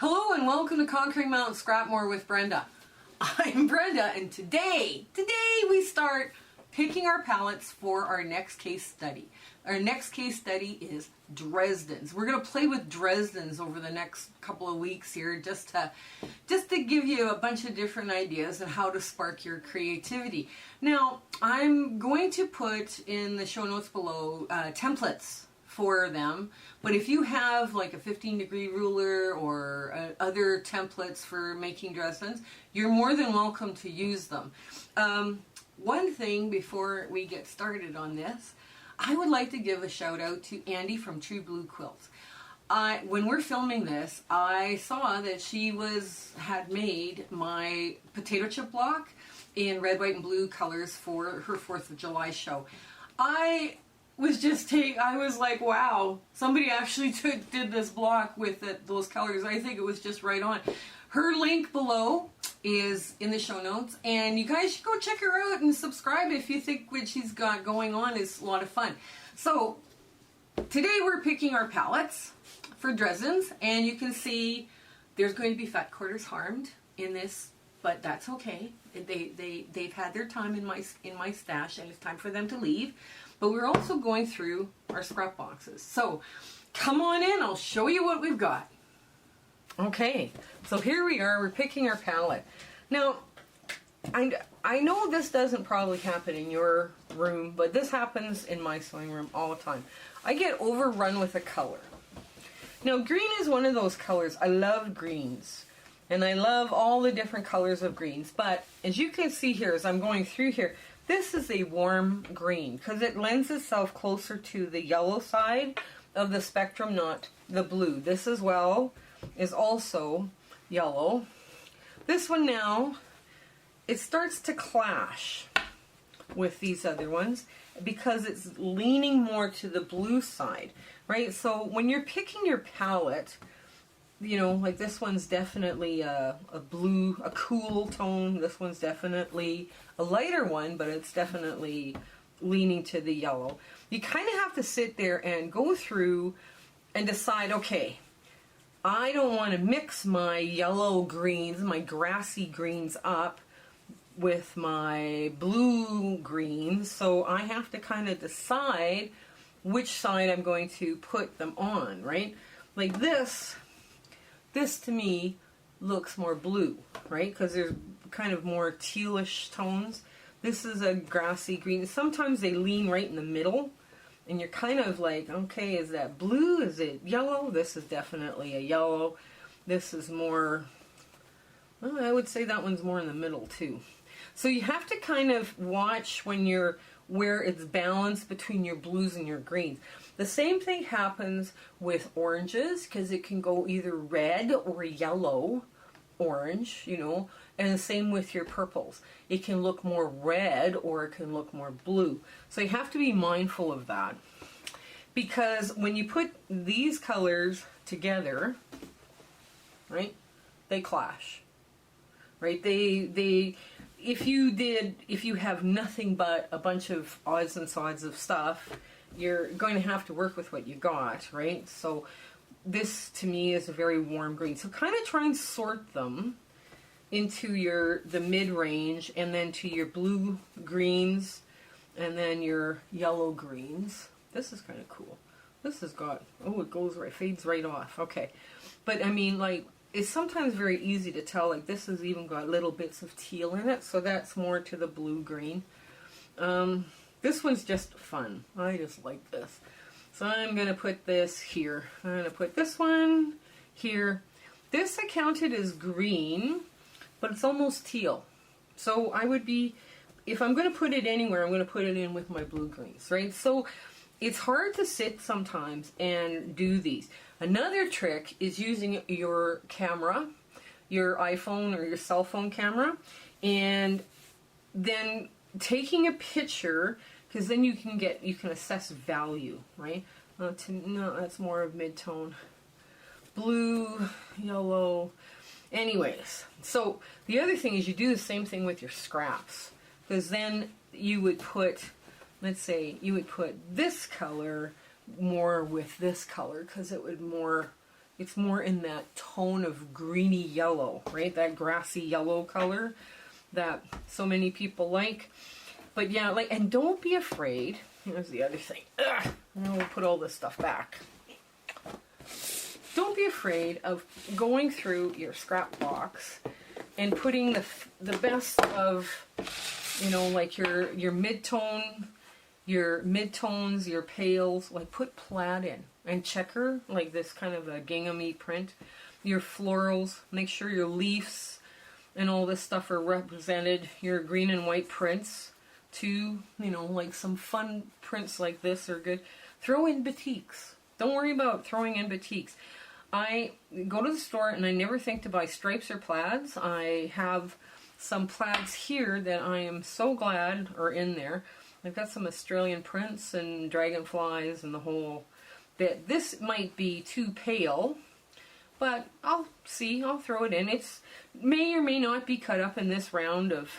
Hello and welcome to Conquering Mountain Scrapmore with Brenda. I'm Brenda, and today we start picking our palettes for our next case study. Our next case study is Dresden's. We're going to play with Dresden's over the next couple of weeks here just to give you a bunch of different ideas on how to spark your creativity. Now, I'm going to put in the show notes below templates for them, but if you have like a 15-degree ruler or other templates for making Dresden's, you're more than welcome to use them. One thing before we get started on this, I would like to give a shout out to Andy from True Blue Quilts. When we're filming this, I saw that she had made my potato chip block in red, white, and blue colors for her 4th of July show. I was like, wow, somebody actually did this block with those colors. I think it was just right on. Her link below is in the show notes, and you guys should go check her out and subscribe if you think what she's got going on is a lot of fun. So today we're picking our palettes for Dresden's, and you can see there's going to be fat quarters harmed in this, but that's okay. They've had their time in my stash, and it's time for them to leave. But we're also going through our scrap boxes. So come on in, I'll show you what we've got. Okay, so here we are, we're picking our palette. Now, I know this doesn't probably happen in your room, but this happens in my sewing room all the time. I get overrun with a color. Now, green is one of those colors. I love greens, and I love all the different colors of greens. But as you can see here, as I'm going through here, this is a warm green because it lends itself closer to the yellow side of the spectrum, not the blue. This as well is also yellow. This one now, it starts to clash with these other ones because it's leaning more to the blue side, right? So when you're picking your palette, you know, like this one's definitely a blue, a cool tone. This one's definitely a lighter one, but it's definitely leaning to the yellow. You kind of have to sit there and go through and decide, okay, I don't want to mix my yellow greens, my grassy greens up with my blue greens, so I have to kind of decide which side I'm going to put them on, right? Like this to me looks more blue, right? Because there's kind of more tealish tones. This is a grassy green. Sometimes they lean right in the middle, and you're kind of like, okay, is that blue? Is it yellow? This is definitely a yellow. This is more, well, I would say that one's more in the middle too. So you have to kind of watch where it's balanced between your blues and your greens. The same thing happens with oranges, because it can go either red or yellow orange, you know, and the same with your purples. It can look more red or it can look more blue. So you have to be mindful of that, because when you put these colors together, right, they clash, right? If you have nothing but a bunch of odds and sods of stuff, you're going to have to work with what you got, right? So this to me is a very warm green. So kind of try and sort them into the mid-range, and then to your blue greens, and then your yellow greens. This is kind of cool. This has got, oh, it goes right, fades right off. Okay. But I mean, like, it's sometimes very easy to tell, like this has even got little bits of teal in it, so that's more to the blue-green. This one's just fun. I just like this. So I'm going to put this here. I'm going to put this one here. This I counted as green, but it's almost teal. So I would be, if I'm going to put it anywhere, I'm going to put it in with my blue-greens, right? So it's hard to sit sometimes and do these. Another trick is using your camera, your iPhone or your cell phone camera, and then taking a picture, because then you can assess value, right? No, that's more of mid-tone. Blue, yellow. Anyways, so the other thing is you do the same thing with your scraps, because then you would put, let's say, you would put this color more with this color, because it would It's more in that tone of greeny yellow, right? That grassy yellow color that so many people like. But yeah, like, and don't be afraid. Here's the other thing. Ugh, and we'll put all this stuff back. Don't be afraid of going through your scrap box and putting the best of, you know, like your mid-tone, your mid-tones, your pales, like put plaid in and checker, like this kind of a gingham-y print. Your florals, make sure your leaves and all this stuff are represented. Your green and white prints too, you know, like some fun prints like this are good. Throw in batiks. Don't worry about throwing in batiks. I go to the store and I never think to buy stripes or plaids. I have some plaids here that I am so glad are in there. I've got some Australian prints and dragonflies and the whole bit. This might be too pale, but I'll see. I'll throw it in. It's may or may not be cut up in this round of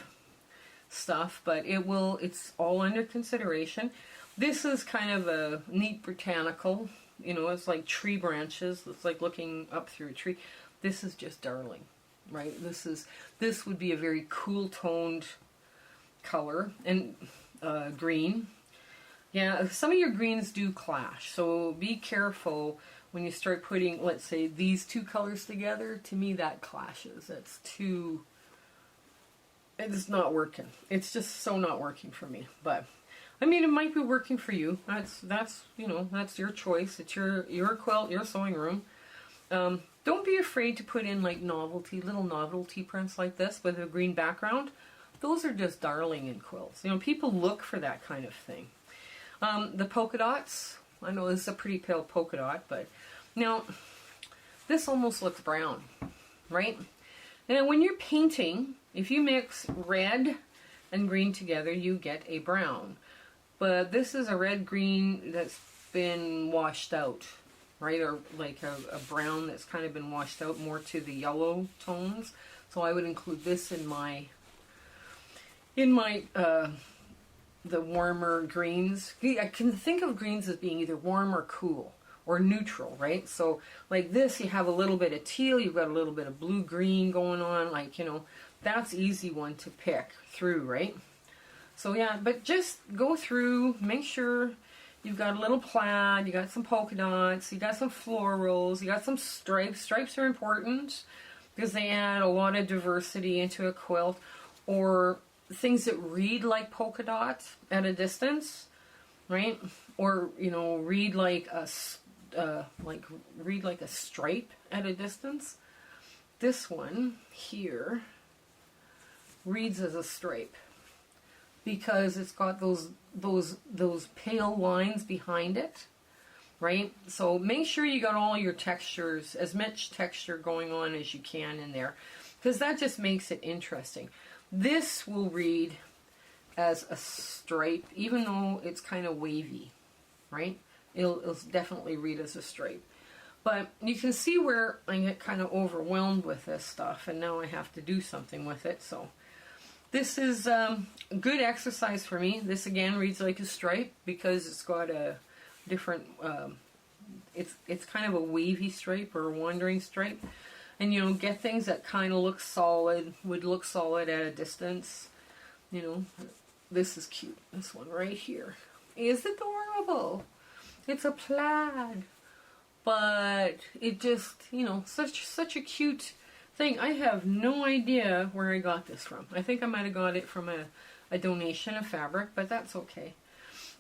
stuff, but it will. It's all under consideration. This is kind of a neat botanical. You know, it's like tree branches. It's like looking up through a tree. This is just darling, right? This would be a very cool toned color and green. Yeah, some of your greens do clash, so be careful when you start putting, let's say, these two colors together. To me, that clashes. It's too. It's not working. It's just so not working for me, but. I mean, it might be working for you. That's you know, that's your choice. It's your quilt, your sewing room. Don't be afraid to put in like little novelty prints like this with a green background. Those are just darling in quilts. You know, people look for that kind of thing. The polka dots. I know this is a pretty pale polka dot, but now this almost looks brown, right? And when you're painting, if you mix red and green together, you get a brown. But this is a red-green that's been washed out, right? Or like a brown that's kind of been washed out more to the yellow tones. So I would include this in my the warmer greens. I can think of greens as being either warm or cool or neutral, right? So like this, you have a little bit of teal, you've got a little bit of blue-green going on. Like, you know, that's easy one to pick through, right? So yeah, but just go through, make sure you've got a little plaid, you got some polka dots, you got some florals, you got some stripes. Stripes are important because they add a lot of diversity into a quilt, or things that read like polka dots at a distance, right? Or, you know, read like a stripe at a distance. This one here reads as a stripe, because it's got those pale lines behind it, right? So make sure you got all your textures, as much texture going on as you can in there, because that just makes it interesting. This will read as a stripe, even though it's kind of wavy, right? It'll definitely read as a stripe. But you can see where I get kind of overwhelmed with this stuff, and now I have to do something with it, so. This is good exercise for me. This again reads like a stripe because it's got a different, it's kind of a wavy stripe or a wandering stripe. And, you know, get things that kind of look solid, would look solid at a distance. You know, this is cute. This one right here is adorable. It's a plaid, but it just, you know, such a cute thing. I have no idea where I got this from. I think I might have got it from a donation of fabric, but that's okay.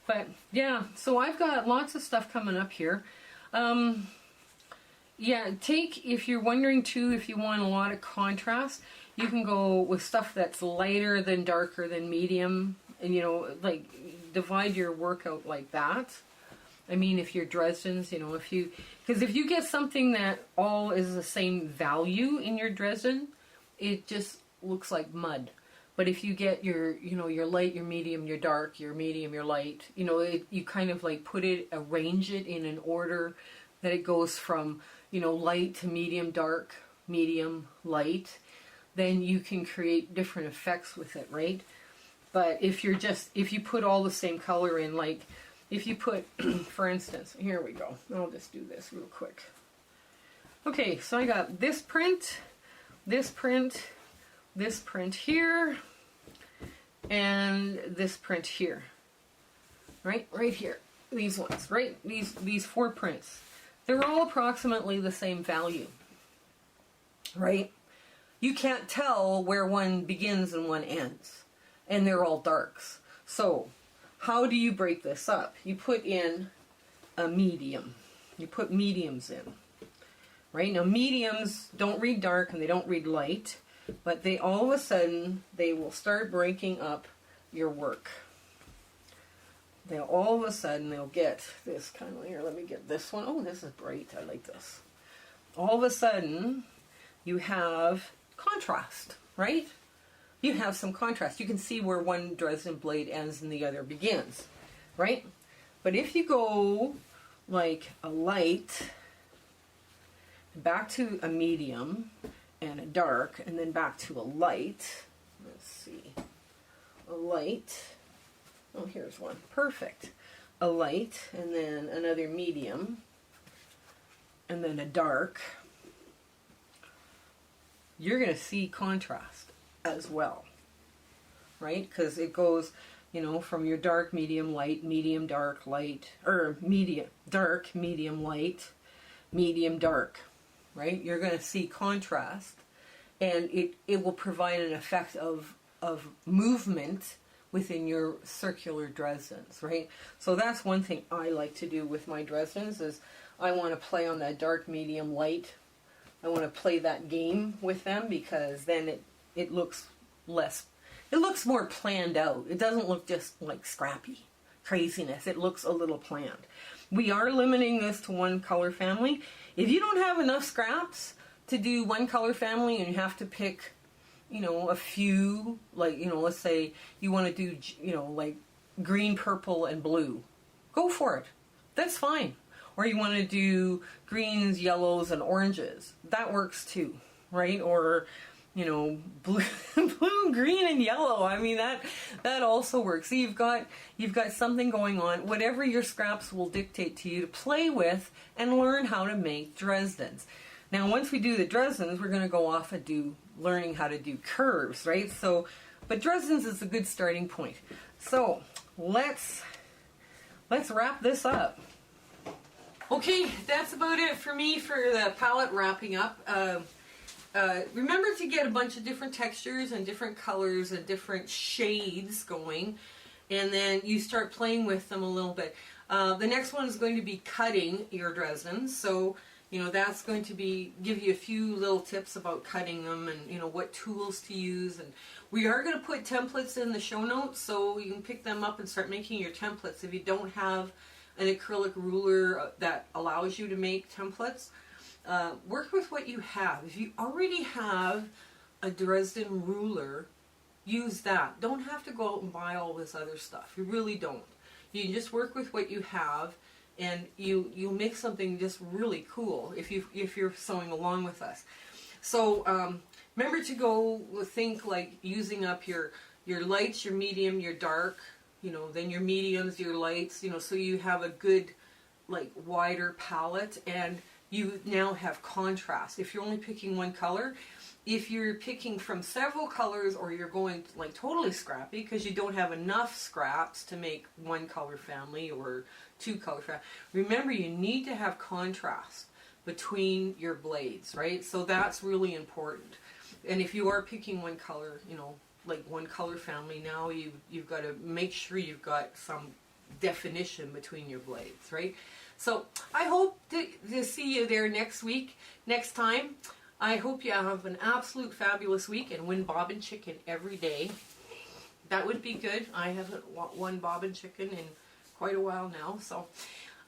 But yeah, so I've got lots of stuff coming up here. Yeah, if you're wondering too, if you want a lot of contrast, you can go with stuff that's lighter than darker than medium, and, you know, like divide your work out like that. I mean, if you're Dresden's, you know, because if you get something that all is the same value in your Dresden, it just looks like mud. But if you get your light, your medium, your dark, your medium, your light, you know, you kind of like arrange it in an order that it goes from, you know, light to medium, dark, medium, light, then you can create different effects with it, right? But if you put all the same color in, like, if you put, for instance, here we go. I'll just do this real quick. Okay, so I got this print, this print, this print here, and this print here. Right here. These ones, right? These 4 prints. They're all approximately the same value. Right? You can't tell where one begins and one ends. And they're all darks. So, how do you break this up? You put in a medium. You put mediums in. Right? Now mediums don't read dark and they don't read light, but they all of a sudden, they will start breaking up your work. They'll all of a sudden, they'll get this kind of, here, let me get this one. Oh, this is bright. I like this. All of a sudden, you have contrast, right? You have some contrast. You can see where one Dresden blade ends and the other begins, right? But if you go like a light, back to a medium and a dark, and then back to a light. Let's see. A light. Oh, here's one. Perfect. A light, and then another medium, and then a dark. You're going to see contrast as well, right? Because it goes, you know, from your dark, medium, light, medium, dark, light, or medium, dark, medium, light, medium, dark. Right? You're going to see contrast, and it will provide an effect of movement within your circular Dresdens, right? So that's one thing I like to do with my Dresdens is I want to play on that dark, medium, light. I want to play that game with them because then it looks less, it looks more planned out. It doesn't look just like scrappy craziness. It looks a little planned. We are limiting this to one color family. If you don't have enough scraps to do one color family and you have to pick, you know, a few, like, you know, let's say you want to do, you know, like green, purple, and blue, go for it. That's fine. Or you want to do greens, yellows, and oranges. That works too, right? Or, you know, blue, green, and yellow. I mean, that also works. So you've got something going on. Whatever your scraps will dictate to you to play with and learn how to make Dresdens. Now, once we do the Dresdens, we're going to go off and do learning how to do curves, right? So, but Dresdens is a good starting point. So let's wrap this up. Okay, that's about it for me for the palette wrapping up. Remember to get a bunch of different textures and different colors and different shades going, and then you start playing with them a little bit. The next one is going to be cutting your Dresdens, so you know that's going to be give you a few little tips about cutting them and you know what tools to use. And we are going to put templates in the show notes so you can pick them up and start making your templates. If you don't have an acrylic ruler that allows you to make templates, work with what you have. If you already have a Dresden ruler, use that. Don't have to go out and buy all this other stuff. You really don't. You can just work with what you have, and you'll make something just really cool if you're sewing along with us. So remember to go think like using up your lights, your medium, your dark, you know, then your mediums, your lights, you know, so you have a good like wider palette, and you now have contrast. If you're only picking one color, if you're picking from several colors, or you're going like totally scrappy because you don't have enough scraps to make one color family or two color family, remember you need to have contrast between your blades, right? So that's really important. And if you are picking one color, you know, like one color family, now you've got to make sure you've got some definition between your blades, right? So I hope to see you there next time. I hope you have an absolute fabulous week and win bobbin chicken every day. That would be good. I haven't won bobbin chicken in quite a while now. So,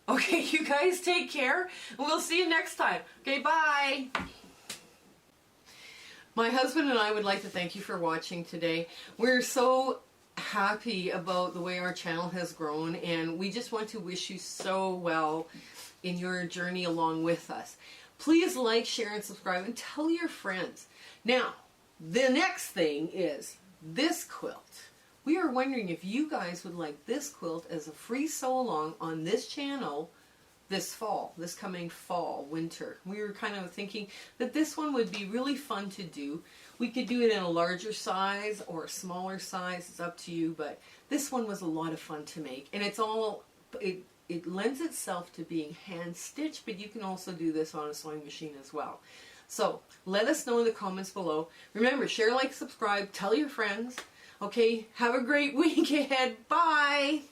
okay, you guys take care. We'll see you next time. Okay, bye. My husband and I would like to thank you for watching today. We're so happy about the way our channel has grown, and we just want to wish you so well in your journey along with us. Please like, share, and subscribe, and tell your friends. Now, the next thing is this quilt. We are wondering if you guys would like this quilt as a free sew along on this channel this fall, this coming fall, winter. We were kind of thinking that this one would be really fun to do. We could do it in a larger size or a smaller size, it's up to you, but this one was a lot of fun to make. And it's all, it lends itself to being hand stitched, but you can also do this on a sewing machine as well. So let us know in the comments below. Remember, share, like, subscribe, tell your friends. Okay, have a great week ahead. Bye!